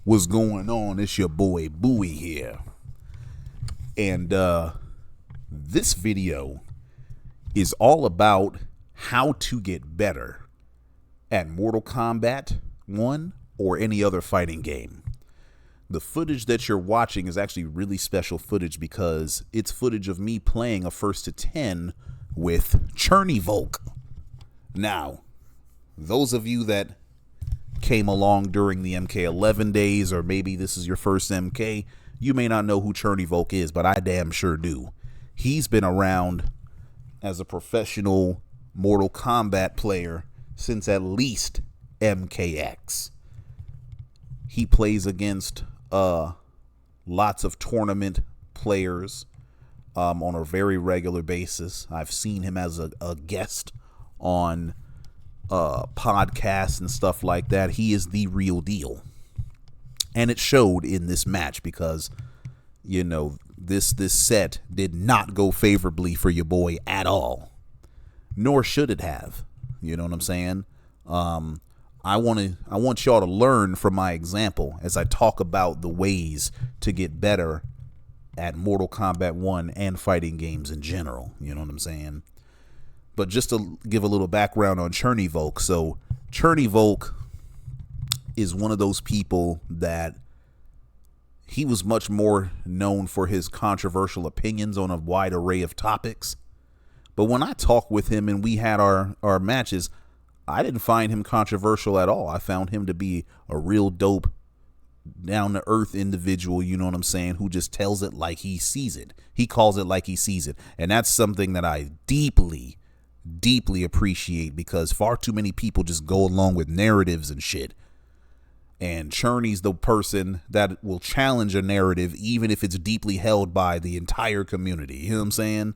What's going on? It's your boy Bowie here. And this video is all about how to get better at Mortal Kombat 1 or any other fighting game. The footage that you're watching is actually really special footage because it's footage of me playing a 1st to 10 with Volk. Now, those of you that came along during the MK11 days, or maybe this is your first MK, you may not know who Volk is, but I damn sure do. He's been around as a professional Mortal Kombat player since at least MKX. He plays against lots of tournament players on a very regular basis. I've seen him as a guest on podcasts and stuff like that. He is the real deal. And it showed in this match because, you know, this set did not go favorably for your boy at all. Nor should it have. You know what I'm saying? I want y'all to learn from my example as I talk about the ways to get better at Mortal Kombat 1 and fighting games in general. You know what I'm saying? But just to give a little background on Volk. So Volk is one of those people that he was much more known for his controversial opinions on a wide array of topics. But when I talked with him and we had our matches, I didn't find him controversial at all. I found him to be a real dope, down-to-earth individual, you know what I'm saying, who just tells it like he sees it. He calls it like he sees it. And that's something that I deeply appreciate because far too many people just go along with narratives and shit. And Cherney's the person that will challenge a narrative even if it's deeply held by the entire community. You know what I'm saying?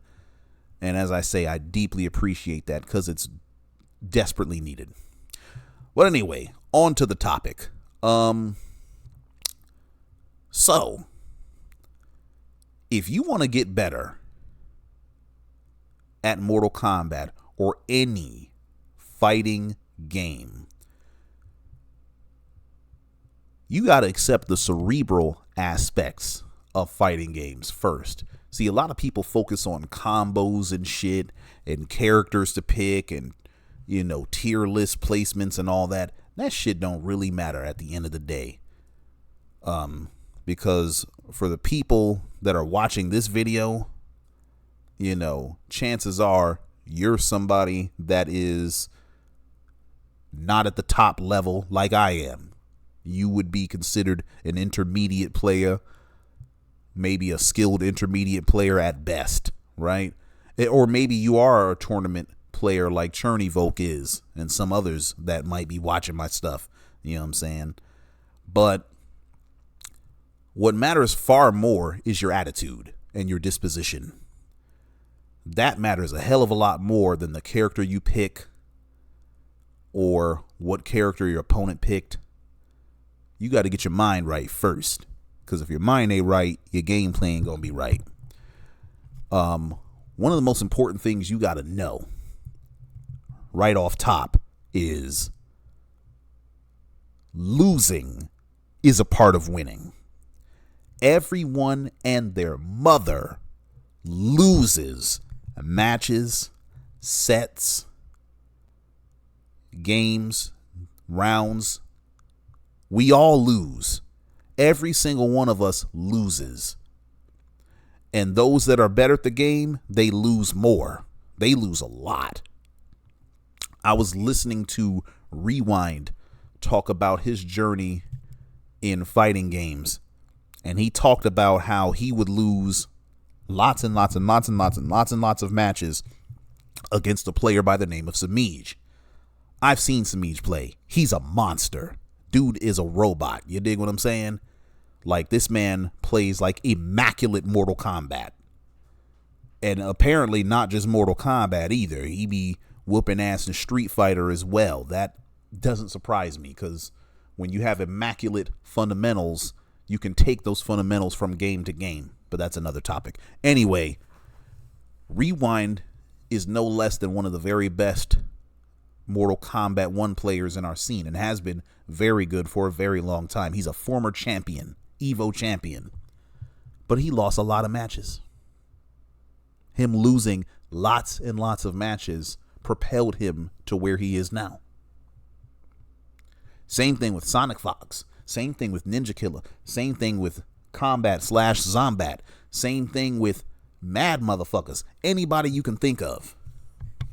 And as I say, I deeply appreciate that because it's desperately needed. But anyway, on to the topic. So, if you want to get better at Mortal Kombat or any fighting game, you got to accept the cerebral aspects of fighting games first. See, a lot of people focus on combos and shit and characters to pick and, you know, tier list placements and all that. That shit don't really matter at the end of the day. Because for the people that are watching this video, you know, chances are you're somebody that is not at the top level like I am. You would be considered an intermediate player, maybe a skilled intermediate player at best, right? Or maybe you are a tournament player like Volk is and some others that might be watching my stuff. You know what I'm saying? But what matters far more is your attitude and your disposition. That matters a hell of a lot more than the character you pick or what character your opponent picked. You got to get your mind right first, because if your mind ain't right, your gameplay ain't gonna be right. One of the most important things you got to know right off top is losing is a part of winning. Everyone and their mother loses matches, sets, games, rounds. We all lose. Every single one of us loses. And those that are better at the game, they lose more. They lose a lot. I was listening to Rewind talk about his journey in fighting games. And he talked about how he would lose lots and lots of matches against a player by the name of Samij. I've seen Samij play. He's a monster. Dude is a robot. You dig what I'm saying? Like, this man plays like immaculate Mortal Kombat. And apparently not just Mortal Kombat either. He be whooping ass in Street Fighter as well. That doesn't surprise me, because when you have immaculate fundamentals, you can take those fundamentals from game to game. But that's another topic. Anyway, Rewind is no less than one of the very best Mortal Kombat 1 players in our scene and has been very good for a very long time. He's a former champion, Evo champion. But he lost a lot of matches. Him losing lots and lots of matches propelled him to where he is now. Same thing with Sonic Fox. Same thing with Ninja Killer. Same thing with Kombat/Zombat. Same thing with mad motherfuckers. Anybody you can think of.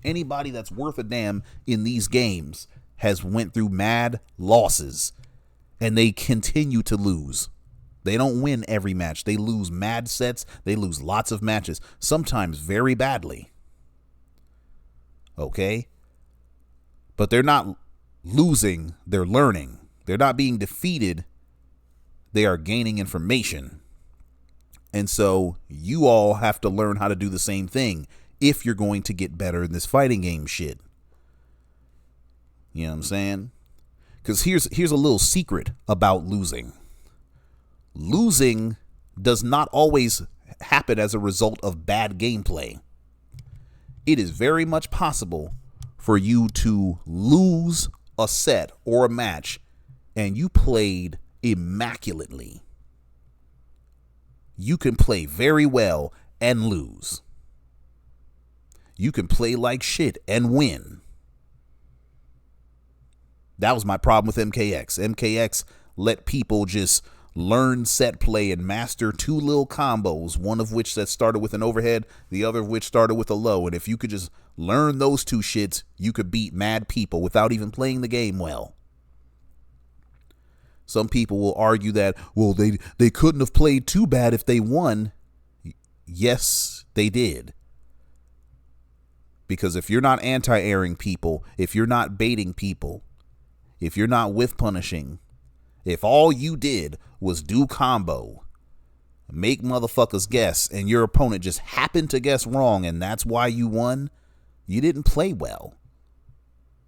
Anybody that's worth a damn in these games has went through mad losses. And they continue to lose. They don't win every match. They lose mad sets. They lose lots of matches. Sometimes very badly. Okay? But they're not losing. They're learning. They're not being defeated. They are gaining information. And so you all have to learn how to do the same thing if you're going to get better in this fighting game shit. You know what I'm saying? Because here's a little secret about losing. Losing does not always happen as a result of bad gameplay. It is very much possible for you to lose a set or a match and you played immaculately. You can play very well and lose. You can play like shit and win. That was my problem with MKX. MKX let people just learn set play and master two little combos, one of which that started with an overhead, the other of which started with a low. And if you could just learn those two shits, you could beat mad people without even playing the game well. Some people will argue that, well, they couldn't have played too bad if they won. Yes, they did. Because if you're not anti-airing people, if you're not baiting people, if you're not whiff punishing, if all you did was do combo, make motherfuckers guess, and your opponent just happened to guess wrong and that's why you won, you didn't play well.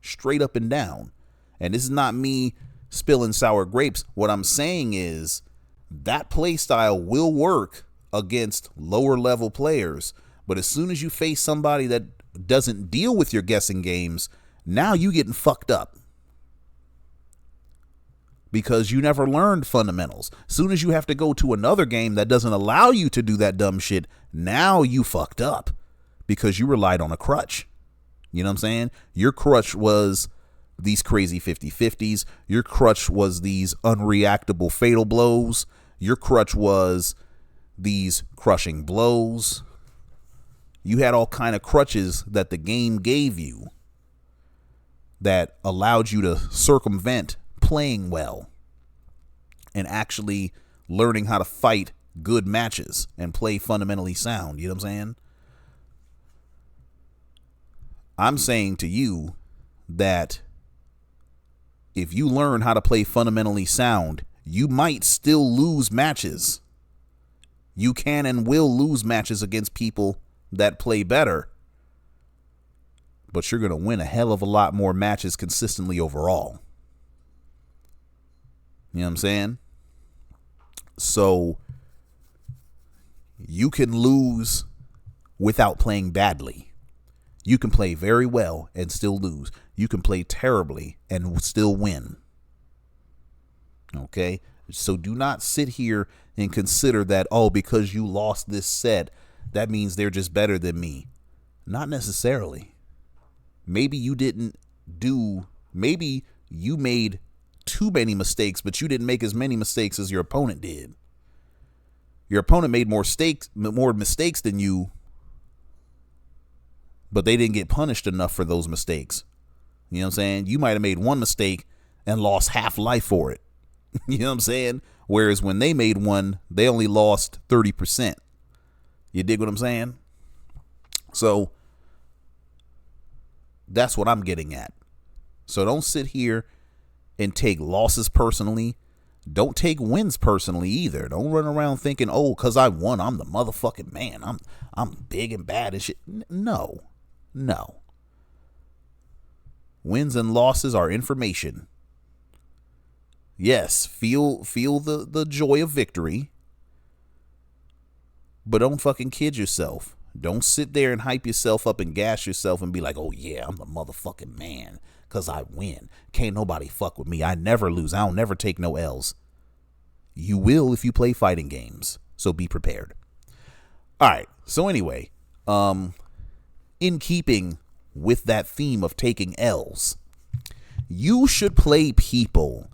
Straight up and down. And this is not me spilling sour grapes. What I'm saying is that play style will work against lower level players, but as soon as you face somebody that doesn't deal with your guessing games, now you getting fucked up. Because you never learned fundamentals. As soon as you have to go to another game that doesn't allow you to do that dumb shit, now you fucked up. Because you relied on a crutch. You know what I'm saying? Your crutch was these crazy 50-50s. Your crutch was these unreactable fatal blows. Your crutch was these crushing blows. You had all kind of crutches that the game gave you that allowed you to circumvent playing well and actually learning how to fight good matches and play fundamentally sound. You know what I'm saying? I'm saying to you that if you learn how to play fundamentally sound, you might still lose matches. You can and will lose matches against people that play better, but you're going to win a hell of a lot more matches consistently overall. You know what I'm saying? So you can lose without playing badly. You can play very well and still lose. You can play terribly and still win. Okay? So do not sit here and consider that, oh, because you lost this set, that means they're just better than me. Not necessarily. Maybe you made too many mistakes, but you didn't make as many mistakes as your opponent did. Your opponent made more mistakes than you, but they didn't get punished enough for those mistakes. You know what I'm saying? You might have made one mistake and lost half life for it. You know what I'm saying? Whereas when they made one, they only lost 30%. You dig what I'm saying? So that's what I'm getting at. So don't sit here and take losses personally. Don't take wins personally either. Don't run around thinking, oh, because I won, I'm the motherfucking man. I'm big and bad and shit. No. Wins and losses are information. Yes, feel the joy of victory, but don't fucking kid yourself. Don't sit there and hype yourself up and gas yourself and be like, oh yeah, I'm the motherfucking man because I win. Can't nobody fuck with me. I never lose. I don't never take no L's. You will if you play fighting games. So be prepared. All right. So anyway, in keeping with that theme of taking L's, you should play people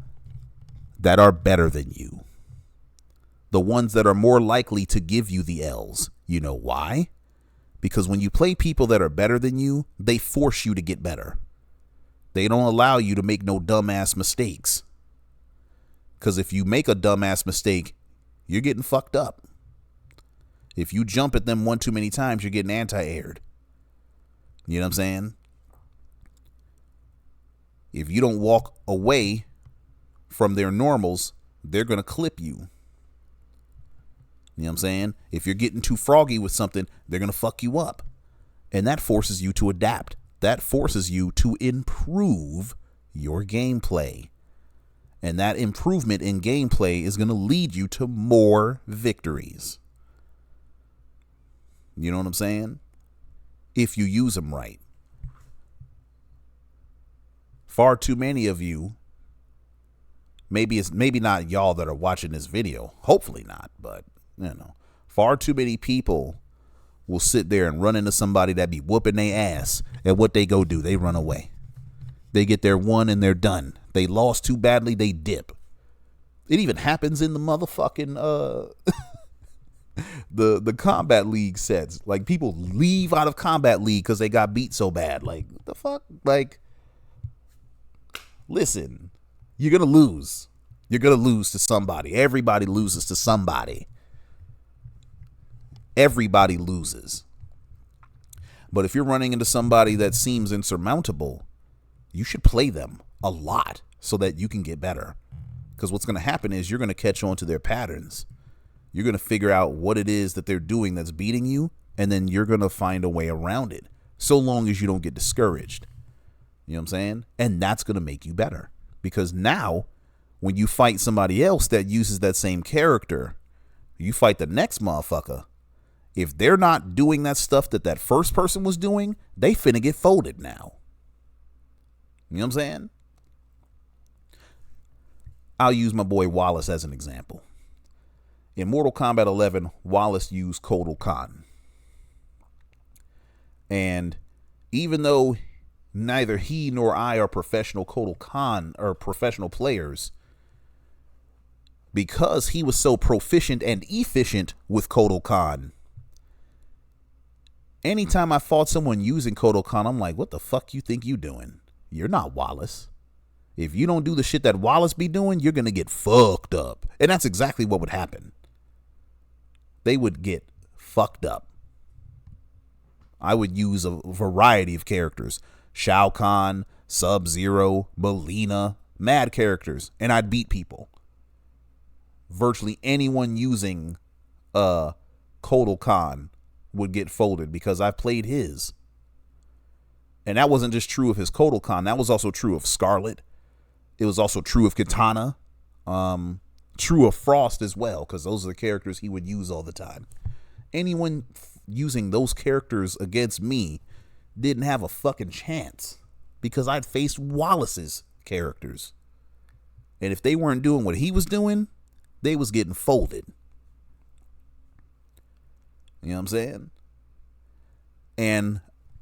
that are better than you. The ones that are more likely to give you the L's. You know why? Because when you play people that are better than you, they force you to get better. They don't allow you to make no dumbass mistakes. Because if you make a dumbass mistake, you're getting fucked up. If you jump at them one too many times, you're getting anti-aired. You know what I'm saying? If you don't walk away from their normals, they're going to clip you. You know what I'm saying? If you're getting too froggy with something, they're going to fuck you up. And that forces you to adapt. That forces you to improve your gameplay. And that improvement in gameplay is going to lead you to more victories. You know what I'm saying? If you use them right. Far too many of you, maybe not y'all that are watching this video, hopefully not, but you know, far too many people will sit there and run into somebody that be whooping their ass, and what they go do, they run away. They get their one and they're done. They lost too badly, they dip. It even happens in the motherfucking the Kombat League sets. Like, people leave out of Kombat League because they got beat so bad. Like, what the fuck? Like, listen, you're gonna lose. You're gonna lose to somebody. Everybody loses to somebody. Everybody loses. But if you're running into somebody that seems insurmountable, you should play them a lot so that you can get better. Because what's going to happen is you're going to catch on to their patterns. You're going to figure out what it is that they're doing that's beating you, and then you're going to find a way around it, so long as you don't get discouraged. You know what I'm saying? And that's going to make you better. Because now, when you fight somebody else that uses that same character, you fight the next motherfucker. If they're not doing that stuff that first person was doing, they finna get folded now. You know what I'm saying? I'll use my boy Wallace as an example. In Mortal Kombat 11, Wallace used Kotal Khan. And even though neither he nor I are professional Kotal Khan or professional players, because he was so proficient and efficient with Kotal Khan, anytime I fought someone using Kotal Khan, I'm like, what the fuck you think you doing? You're not Wallace. If you don't do the shit that Wallace be doing, you're going to get fucked up. And that's exactly what would happen. They would get fucked up. I would use a variety of characters. Shao Kahn, Sub-Zero, Melina, mad characters. And I'd beat people. Virtually anyone using Kotal Khan would get folded because I played his. And that wasn't just true of his Kotal Khan. That was also true of Scarlet. It was also true of Katana. True of Frost as well, because those are the characters he would use all the time. Anyone using those characters against me didn't have a fucking chance, because I'd faced Wallace's characters. And if they weren't doing what he was doing, they was getting folded. You know what I'm saying? And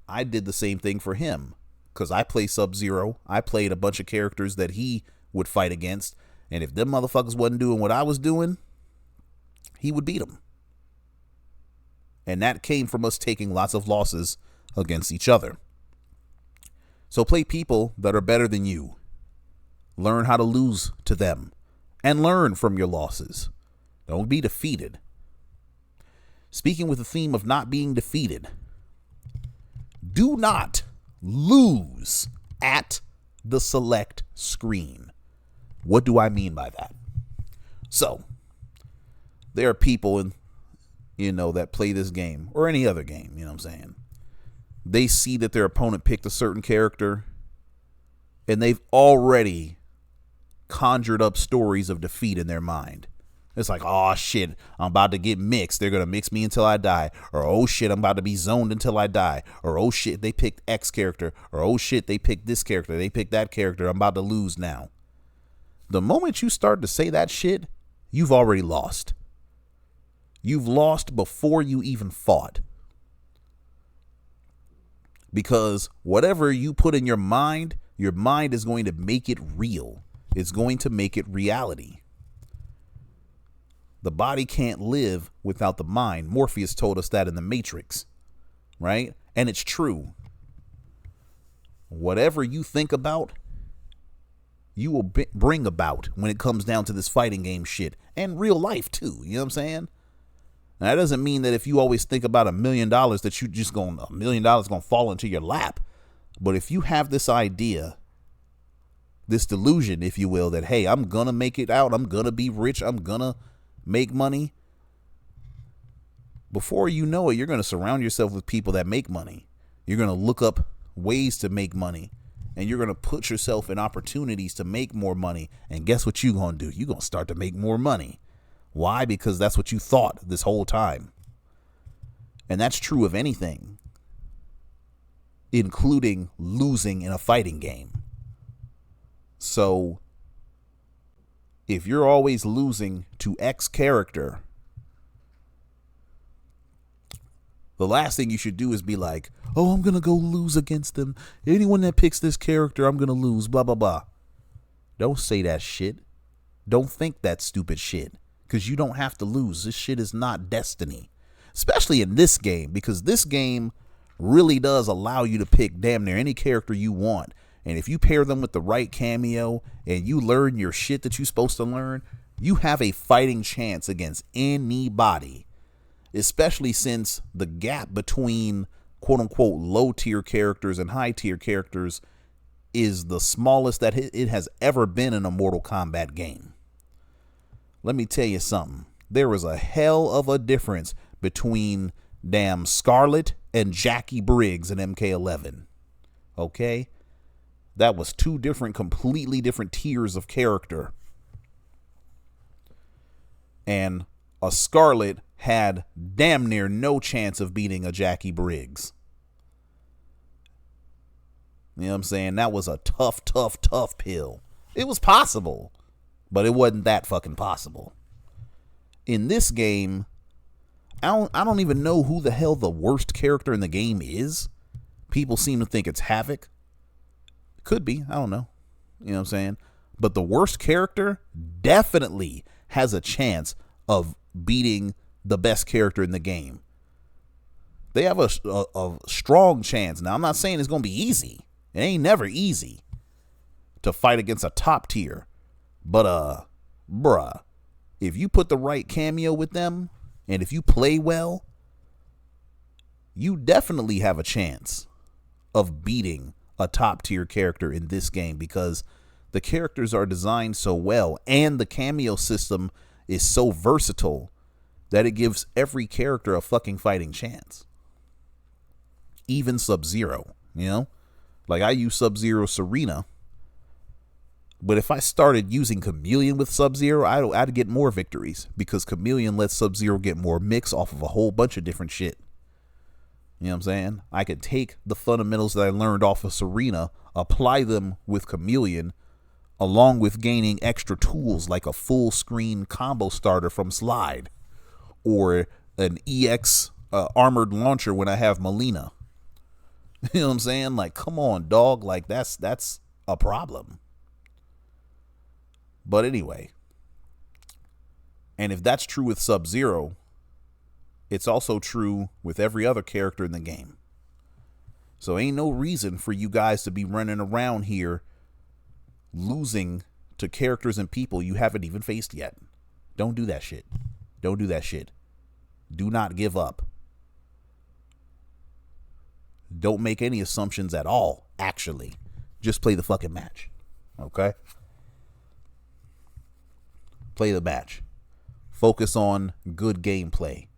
I did the same thing for him, because I play Sub-Zero. I played a bunch of characters that he would fight against. And if them motherfuckers wasn't doing what I was doing, he would beat them. And that came from us taking lots of losses against each other. So play people that are better than you. Learn how to lose to them. And learn from your losses. Don't be defeated. Speaking with the theme of not being defeated, do not lose at the select screen. What do I mean by that? So, there are people that play this game or any other game, you know what I'm saying? They see that their opponent picked a certain character and they've already conjured up stories of defeat in their mind. It's like, oh shit, I'm about to get mixed. They're going to mix me until I die. Or, oh shit, I'm about to be zoned until I die. Or, oh shit, they picked X character. Or, oh shit, they picked this character. They picked that character. I'm about to lose now. The moment you start to say that shit, you've already lost. You've lost before you even fought. Because whatever you put in your mind is going to make it real. It's going to make it reality. The body can't live without the mind. Morpheus told us that in the Matrix, right? And it's true. Whatever you think about, you will bring about when it comes down to this fighting game shit. And real life too, you know what I'm saying? Now, that doesn't mean that if you always think about $1 million that you just $1 million gonna fall into your lap. But if you have this idea, this delusion, if you will, that, hey, I'm gonna make it out, I'm gonna be rich, I'm gonna make money, before you know it, you're gonna surround yourself with people that make money. You're gonna look up ways to make money, and you're gonna put yourself in opportunities to make more money. And guess what you're gonna do? You're gonna start to make more money. Why? Because that's what you thought this whole time. And that's true of anything, including losing in a fighting game. So if you're always losing to X character, the last thing you should do is be like, oh, I'm going to go lose against them. Anyone that picks this character, I'm going to lose, blah, blah, blah. Don't say that shit. Don't think that stupid shit. Because you don't have to lose. This shit is not destiny. Especially in this game. Because this game really does allow you to pick damn near any character you want. And if you pair them with the right cameo and you learn your shit that you're supposed to learn, you have a fighting chance against anybody. Especially since the gap between quote unquote low tier characters and high tier characters is the smallest that it has ever been in a Mortal Kombat game. Let me tell you something. There was a hell of a difference between damn Scarlet and Jackie Briggs in MK11. Okay? That was two completely different tiers of character. And a Scarlet had damn near no chance of beating a Jackie Briggs. You know what I'm saying? That was a tough pill. It was possible, but it wasn't that fucking possible. In this game, I don't even know who the hell the worst character in the game is. People seem to think it's Havoc. Could be. I don't know. You know what I'm saying? But the worst character definitely has a chance of beating the best character in the game. They have a strong chance. Now, I'm not saying it's going to be easy. It ain't never easy to fight against a top tier. But, bruh, if you put the right cameo with them, and if you play well, you definitely have a chance of beating a top tier character in this game, because the characters are designed so well and the cameo system is so versatile that it gives every character a fucking fighting chance. Even Sub-Zero, you know? Like, I use Sub-Zero Serena, but if I started using Chameleon with Sub-Zero, I'd get more victories, because Chameleon lets Sub-Zero get more mix off of a whole bunch of different shit. You know what I'm saying? I could take the fundamentals that I learned off of Serena, apply them with Chameleon, along with gaining extra tools like a full screen combo starter from Slide, or an EX armored launcher when I have Melina. You know what I'm saying? Like, come on, dog. Like, that's a problem. But anyway, and if that's true with Sub-Zero, it's also true with every other character in the game. So ain't no reason for you guys to be running around here losing to characters and people you haven't even faced yet. Don't do that shit. Don't do that shit. Do not give up. Don't make any assumptions at all, actually. Just play the fucking match. Okay? Play the match. Focus on good gameplay.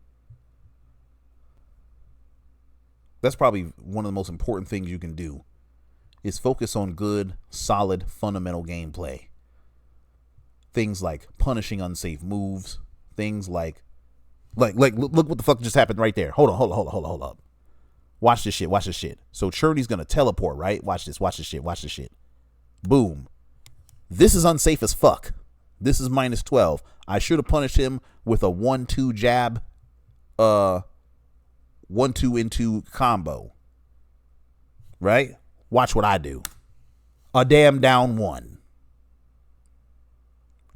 That's probably one of the most important things you can do, is focus on good, solid, fundamental gameplay. Things like punishing unsafe moves, things like look what the fuck just happened right there. Hold on. Watch this shit. So Churny's gonna teleport, right? Watch this shit. Boom. This is unsafe as fuck. This is minus 12. I should have punished him with a 1-2 jab, 1-2 into combo. Right? Watch what I do. A damn down 1.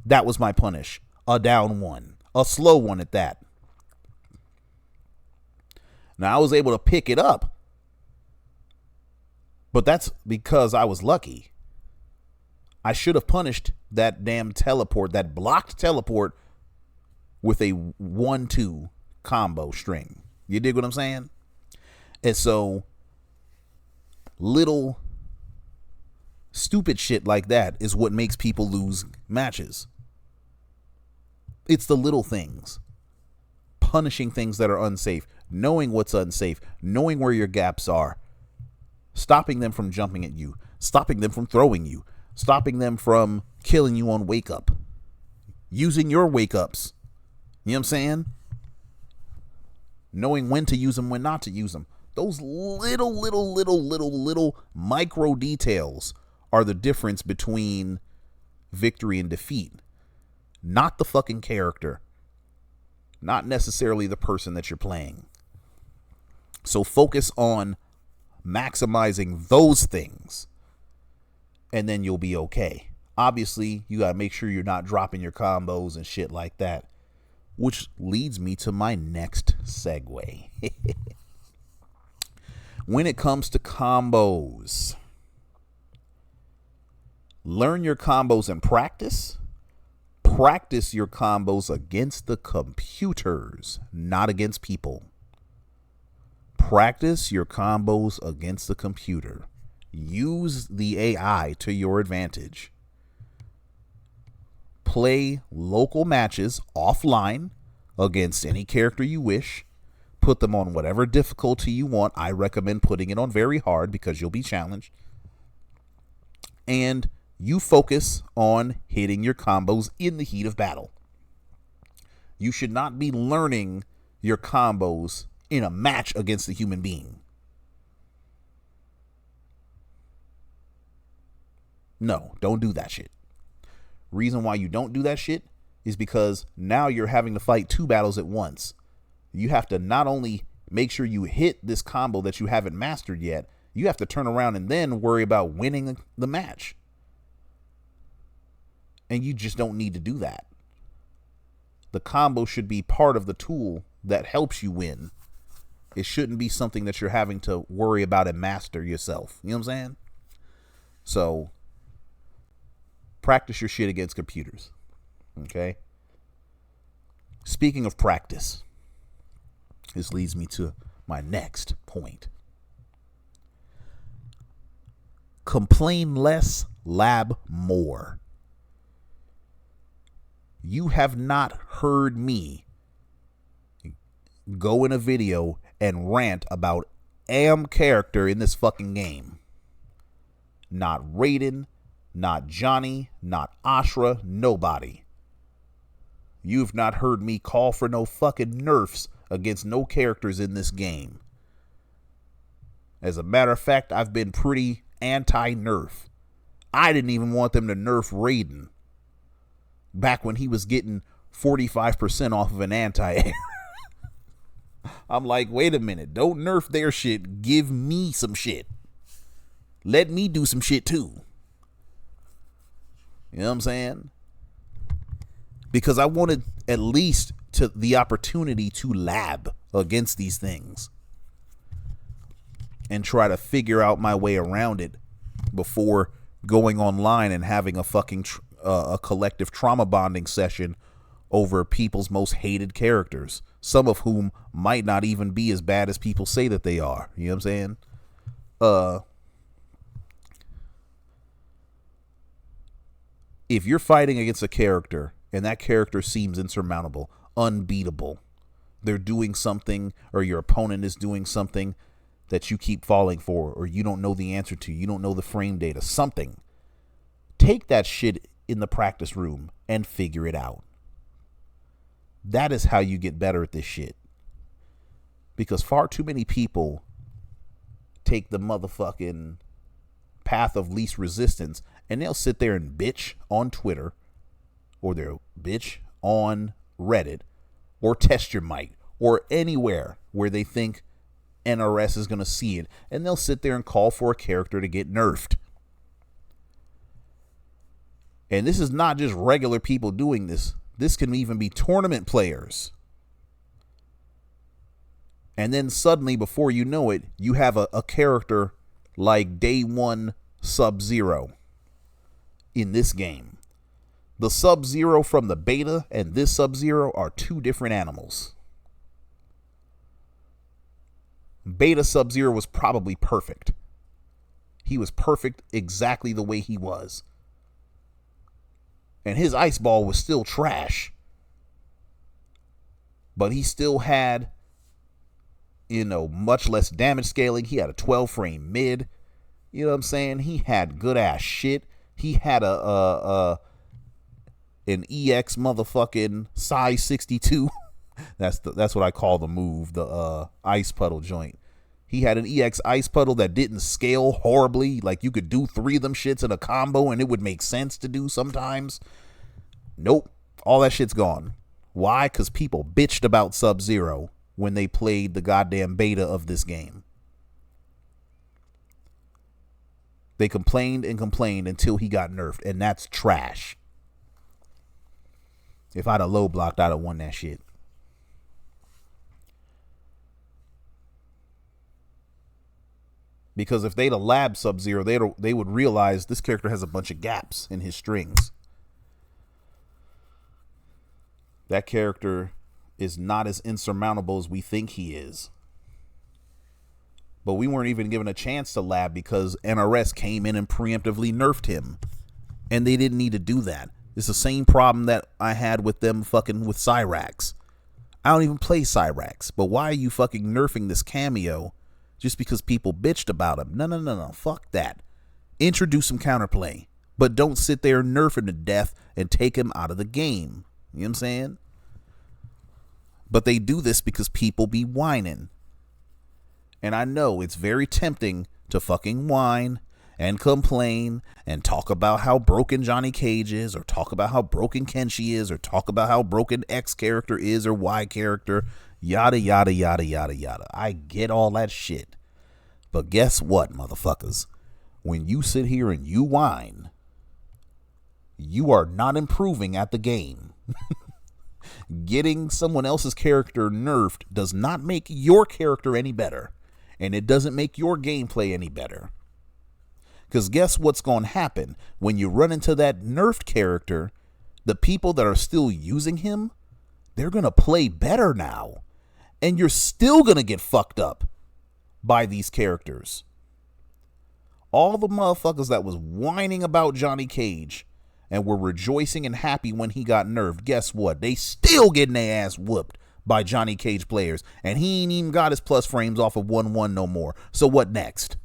That was my punish. A down 1. A slow one at that. Now, I was able to pick it up, but that's because I was lucky. I should have punished that damn teleport, that blocked teleport, with a 1-2 combo string. You dig what I'm saying? And so, little stupid shit like that is what makes people lose matches. It's the little things. Punishing things that are unsafe, knowing what's unsafe, knowing where your gaps are, stopping them from jumping at you, stopping them from throwing you, stopping them from killing you on wake up, using your wake ups. You know what I'm saying? Knowing when to use them, when not to use them. Those little micro details are the difference between victory and defeat. Not the fucking character. Not necessarily the person that you're playing. So focus on maximizing those things, and then you'll be okay. Obviously, you gotta make sure you're not dropping your combos and shit like that, which leads me to my next segue. When it comes to combos, learn your combos in practice. Practice your combos against the computers, not against people. Practice your combos against the computer. Use the AI to your advantage. Play local matches offline against any character you wish. Put them on whatever difficulty you want. I recommend putting it on very hard because you'll be challenged. And you focus on hitting your combos in the heat of battle. You should not be learning your combos in a match against a human being. No, don't do that shit. Reason why you don't do that shit is because now you're having to fight 2 battles at once. You have to not only make sure you hit this combo that you haven't mastered yet, you have to turn around and then worry about winning the match. And you just don't need to do that. The combo should be part of the tool that helps you win. It shouldn't be something that you're having to worry about and master yourself. You know what I'm saying? So, practice your shit against computers. Okay? Speaking of practice, this leads me to my next point. Complain less, lab more. You have not heard me go in a video and rant about character in this fucking game. Not Raiden, not Johnny, not Ashra, nobody. You've not heard me call for no fucking nerfs against no characters in this game. As a matter of fact, I've been pretty anti-nerf. I didn't even want them to nerf Raiden back when he was getting 45% off of an anti-air. I'm like, wait a minute, don't nerf their shit. Give me some shit. Let me do some shit too. You know what I'm saying? Because I wanted at least the opportunity to lab against these things and try to figure out my way around it before going online and having a fucking a collective trauma bonding session over people's most hated characters, some of whom might not even be as bad as people say that they are. You know what I'm saying? If you're fighting against a character and that character seems insurmountable, unbeatable, they're doing something, or your opponent is doing something that you keep falling for, or you don't know the answer to, you don't know the frame data, something, take that shit in the practice room and figure it out. That is how you get better at this shit. Because far too many people take the motherfucking path of least resistance and they'll sit there and bitch on Twitter, or they'll bitch on Reddit, or Test Your Might, or anywhere where they think NRS is going to see it, and they'll sit there and call for a character to get nerfed. And this is not just regular people doing this. This can even be tournament players. And then suddenly, before you know it, you have a character like Day 1 Sub-Zero in this game. The Sub-Zero from the beta and this Sub-Zero are two different animals. Beta Sub-Zero was probably perfect. He was perfect exactly the way he was. And his ice ball was still trash. But he still had, much less damage scaling. He had a 12 frame mid. You know what I'm saying? He had good ass shit. He had an EX motherfucking size 62. That's what I call the move, the ice puddle joint. He had an EX ice puddle that didn't scale horribly. Like, you could do 3 of them shits in a combo and it would make sense to do sometimes. Nope. All that shit's gone. Why? Because people bitched about Sub-Zero when they played the goddamn beta of this game. They complained and complained until he got nerfed, and that's trash. If I'd have low blocked, I'd have won that shit. Because if they'd have labbed Sub-Zero, they would realize this character has a bunch of gaps in his strings. That character is not as insurmountable as we think he is. But we weren't even given a chance to lab because NRS came in and preemptively nerfed him. And they didn't need to do that. It's the same problem that I had with them fucking with Cyrax. I don't even play Cyrax. But why are you fucking nerfing this cameo just because people bitched about him? No. Fuck that. Introduce some counterplay. But don't sit there and nerf him to death and take him out of the game. You know what I'm saying? But they do this because people be whining. And I know it's very tempting to fucking whine and complain and talk about how broken Johnny Cage is, or talk about how broken Kenshi is, or talk about how broken X character is or Y character, yada, yada, yada, yada, yada. I get all that shit. But guess what, motherfuckers? When you sit here and you whine, you are not improving at the game. Getting someone else's character nerfed does not make your character any better. And it doesn't make your gameplay any better. Because guess what's going to happen? When you run into that nerfed character, the people that are still using him, they're going to play better now. And you're still going to get fucked up by these characters. All the motherfuckers that was whining about Johnny Cage and were rejoicing and happy when he got nerfed, guess what? They still getting their ass whooped by Johnny Cage players, and he ain't even got his plus frames off of 1-1 no more. So what next?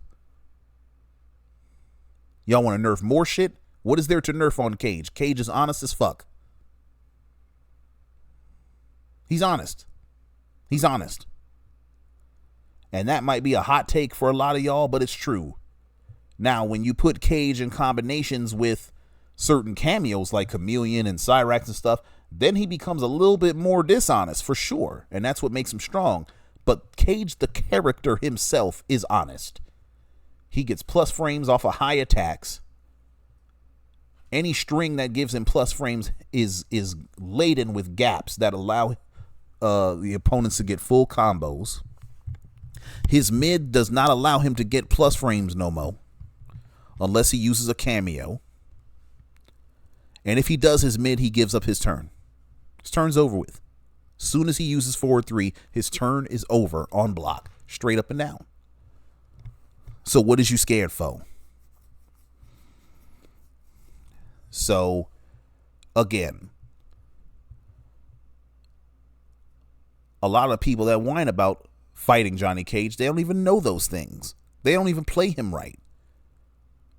Y'all want to nerf more shit? What is there to nerf on Cage? Cage is honest as fuck. He's honest. He's honest. And that might be a hot take for a lot of y'all, but it's true. Now, when you put Cage in combinations with certain cameos like Chameleon and Cyrax and stuff, then he becomes a little bit more dishonest for sure. And that's what makes him strong. But Cage, the character himself, is honest. He gets plus frames off of high attacks. Any string that gives him plus frames is laden with gaps that allow the opponents to get full combos. His mid does not allow him to get plus frames no more, unless he uses a cameo. And if he does his mid, he gives up his turn. His turn's over with. As soon as he uses forward 3, his turn is over on block, straight up and down. So what is you scared for? So, again, a lot of people that whine about fighting Johnny Cage, they don't even know those things. They don't even play him right.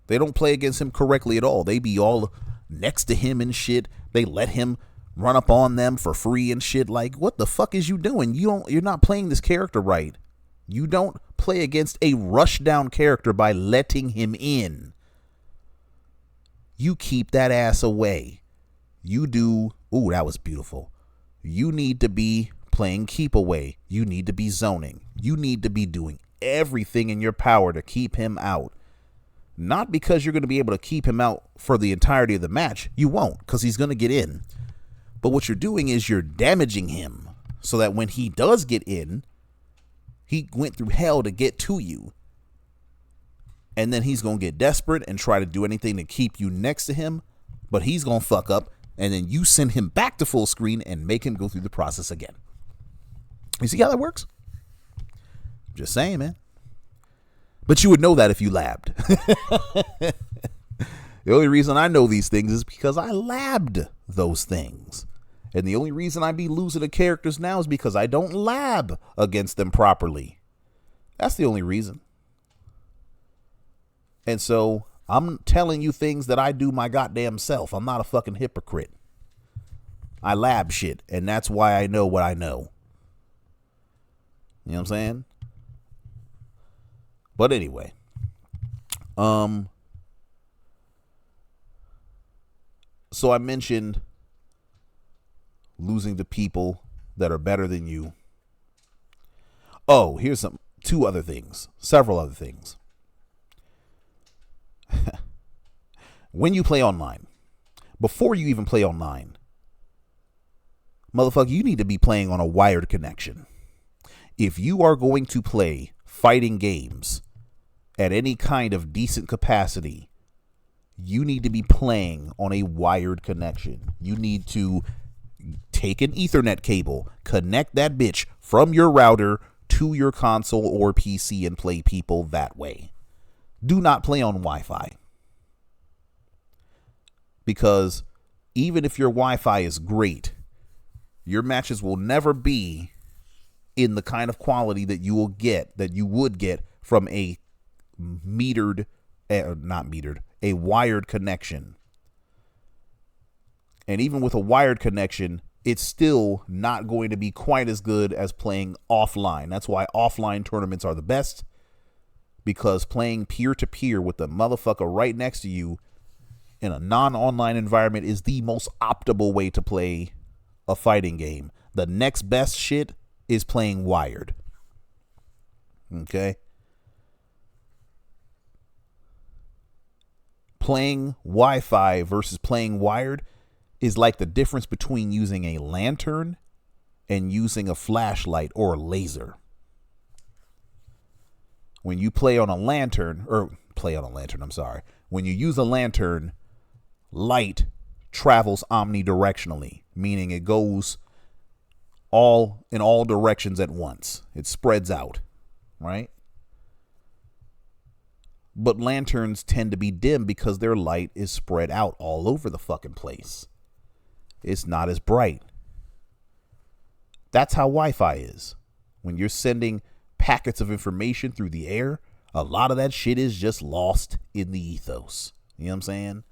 They don't play against him correctly at all. They be all next to him and shit. They let him run up on them for free and shit. Like, what the fuck is you doing? You're not playing this character right. You don't play against a rush down character by letting him in. You keep that ass away. You do. Ooh, that was beautiful. You need to be playing keep away. You need to be zoning. You need to be doing everything in your power to keep him out. Not because you're going to be able to keep him out for the entirety of the match. You won't, because he's going to get in. But what you're doing is you're damaging him so that when he does get in, he went through hell to get to you. And then he's going to get desperate and try to do anything to keep you next to him. But he's going to fuck up. And then you send him back to full screen and make him go through the process again. You see how that works? Just saying, man. But you would know that if you labbed. The only reason I know these things is because I labbed those things. And the only reason I be losing to characters now is because I don't lab against them properly. That's the only reason. And so I'm telling you things that I do my goddamn self. I'm not a fucking hypocrite. I lab shit, and that's why I know what I know. You know what I'm saying? But anyway, so I mentioned losing to people that are better than you. Oh, here's several other things. When you play online, before you even play online, motherfucker, you need to be playing on a wired connection. If you are going to play fighting games at any kind of decent capacity, you need to be playing on a wired connection. You need to take an Ethernet cable, connect that bitch from your router to your console or PC and play people that way. Do not play on Wi-Fi. Because even if your Wi-Fi is great, your matches will never be in the kind of quality that you would get from a a wired connection. And even with a wired connection, it's still not going to be quite as good as playing offline. That's why offline tournaments are the best, because playing peer-to-peer with the motherfucker right next to you in a non-online environment is the most optimal way to play a fighting game. The next best shit is playing wired. Okay? Playing Wi-Fi versus playing wired is like the difference between using a lantern and using a flashlight or a laser. When you play on a lantern, when you use a lantern, light travels omnidirectionally, meaning it goes in all directions at once. It spreads out, right? But lanterns tend to be dim because their light is spread out all over the fucking place. It's not as bright. That's how Wi-Fi is. When you're sending packets of information through the air, a lot of that shit is just lost in the ethos. You know what I'm saying?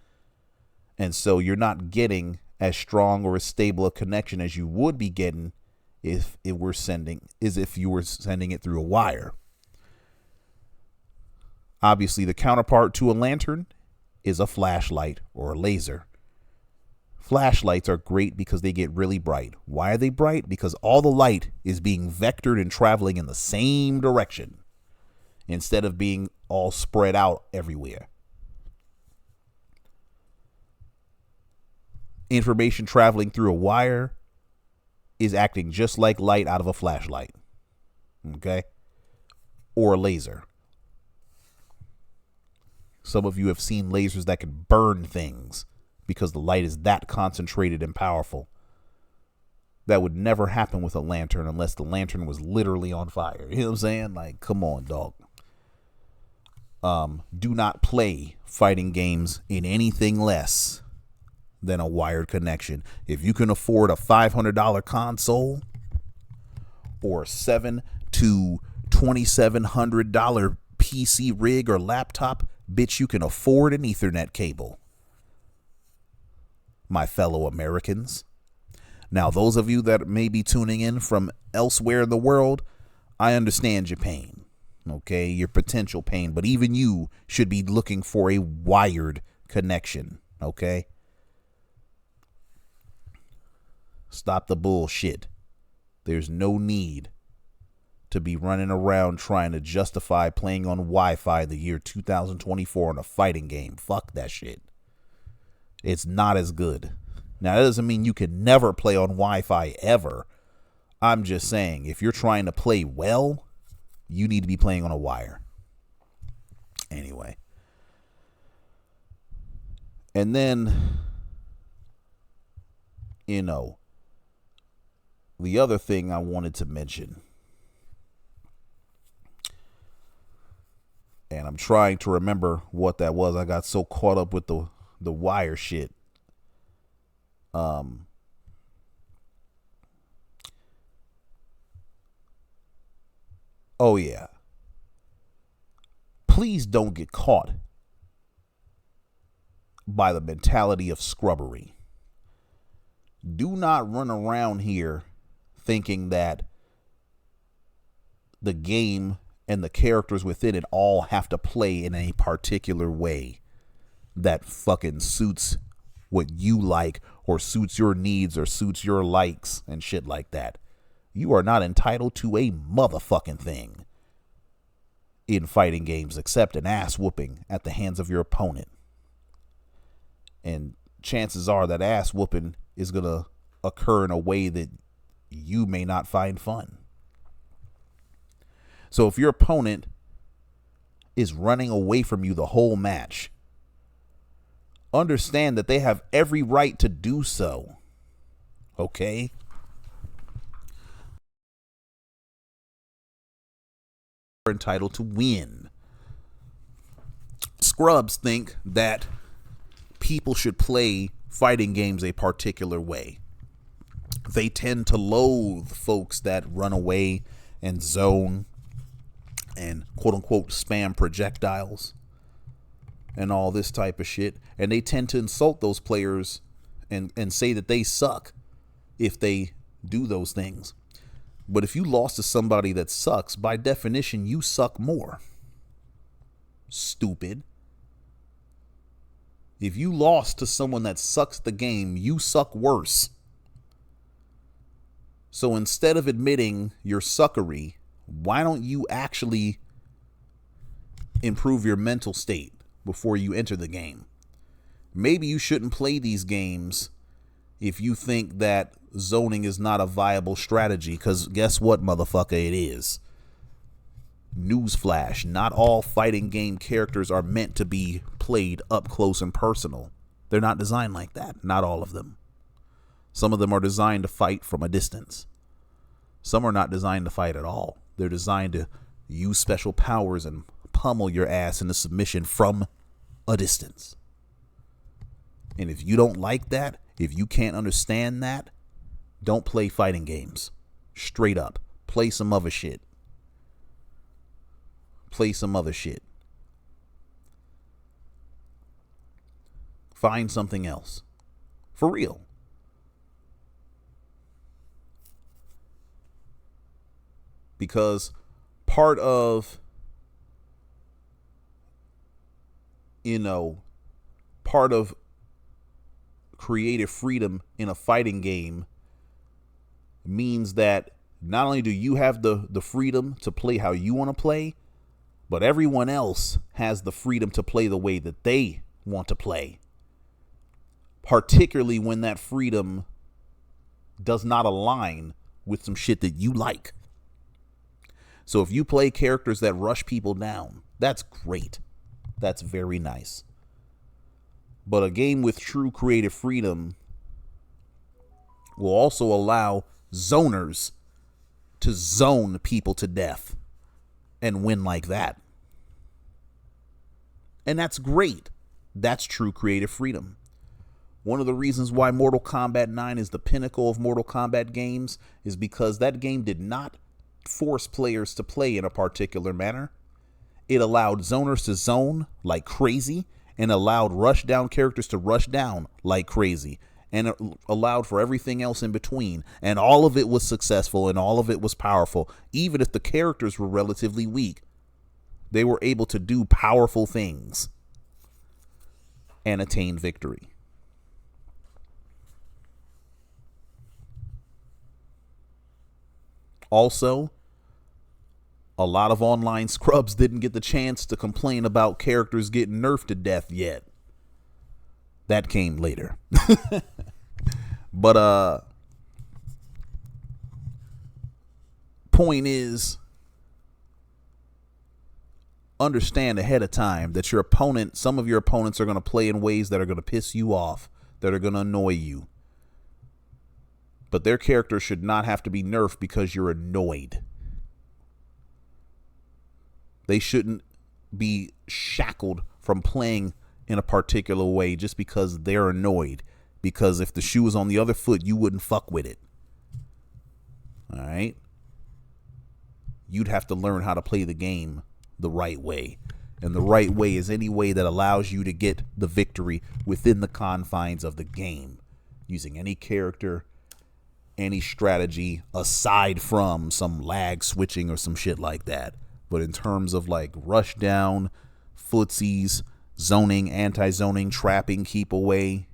And so you're not getting as strong or as stable a connection as you would be getting if you were sending it through a wire. Obviously, the counterpart to a lantern is a flashlight or a laser. Flashlights are great because they get really bright. Why are they bright? Because all the light is being vectored and traveling in the same direction instead of being all spread out everywhere. Information traveling through a wire is acting just like light out of a flashlight. Okay? Or a laser. Some of you have seen lasers that can burn things because the light is that concentrated and powerful. That would never happen with a lantern unless the lantern was literally on fire. You know what I'm saying? Like, come on, dog. Do not play fighting games in anything less than a wired connection. If you can afford a $500 console or a $700 to $2,700 PC rig or laptop, bitch, you can afford an Ethernet cable. My fellow Americans, Now, those of you that may be tuning in from elsewhere in the world, I understand your pain, okay, your potential pain, but even you should be looking for a wired connection, okay? Stop the bullshit. There's no need to be running around trying to justify playing on Wi-Fi the year 2024 on a fighting game. Fuck that shit. It's not as good. Now, that doesn't mean you can never play on Wi-Fi ever. I'm just saying, if you're trying to play well, you need to be playing on a wire. Anyway. And then, you know, the other thing I wanted to mention, and I'm trying to remember what that was. I got so caught up with the wire shit. Oh yeah. Please don't get caught by the mentality of scrubbery. Do not run around here thinking that the game and the characters within it all have to play in a particular way that fucking suits what you like or suits your needs or suits your likes and shit like that. You are not entitled to a motherfucking thing in fighting games except an ass whooping at the hands of your opponent. And chances are that ass whooping is going to occur in a way that you may not find fun. So if your opponent is running away from you the whole match, understand that they have every right to do so. Okay? You're entitled to win. Scrubs think that people should play fighting games a particular way. They tend to loathe folks that run away and zone and quote unquote spam projectiles and all this type of shit. And they tend to insult those players and say that they suck if they do those things. But if you lost to somebody that sucks, by definition, you suck more. Stupid. If you lost to someone that sucks the game, you suck worse. So instead of admitting your suckery, why don't you actually improve your mental state before you enter the game? Maybe you shouldn't play these games if you think that zoning is not a viable strategy, because guess what, motherfucker, it is. Newsflash, not all fighting game characters are meant to be played up close and personal. They're not designed like that. Not all of them. Some of them are designed to fight from a distance. Some are not designed to fight at all. They're designed to use special powers and pummel your ass into submission from a distance. And if you don't like that, if you can't understand that, don't play fighting games. Straight up. Play some other shit. Play some other shit. Find something else. For real. Because part of, part of creative freedom in a fighting game means that not only do you have the freedom to play how you want to play, but everyone else has the freedom to play the way that they want to play. Particularly when that freedom does not align with some shit that you like. So if you play characters that rush people down, that's great. That's very nice. But a game with true creative freedom will also allow zoners to zone people to death and win like that. And that's great. That's true creative freedom. One of the reasons why Mortal Kombat 9 is the pinnacle of Mortal Kombat games is because that game did not force players to play in a particular manner. It allowed zoners to zone like crazy and allowed rush down characters to rush down like crazy. and it allowed for everything else in between. And all of it was successful and all of it was powerful. Even if the characters were relatively weak, they were able to do powerful things and attain victory. Also, a lot of online scrubs didn't get the chance to complain about characters getting nerfed to death yet. That came later. But point is, understand ahead of time that your opponent, some of your opponents are going to play in ways that are going to piss you off, that are going to annoy you. But their character should not have to be nerfed because you're annoyed. They shouldn't be shackled from playing in a particular way just because they're annoyed. Because if the shoe was on the other foot, you wouldn't fuck with it. All right? You'd have to learn how to play the game the right way. And the right way is any way that allows you to get the victory within the confines of the game, using any character, any strategy, aside from some lag switching or some shit like that. But in terms of like rush down, footsies, zoning, anti-zoning, trapping, keep away,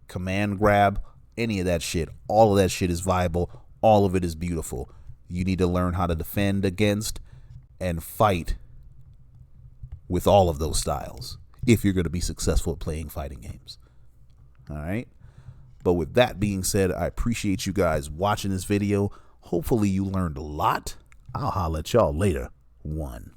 command grab, any of that shit, all of that shit is viable. All of it is beautiful. You need to learn how to defend against and fight with all of those styles if you're going to be successful at playing fighting games. All right. But with that being said, I appreciate you guys watching this video. Hopefully you learned a lot. I'll holler at y'all later. One.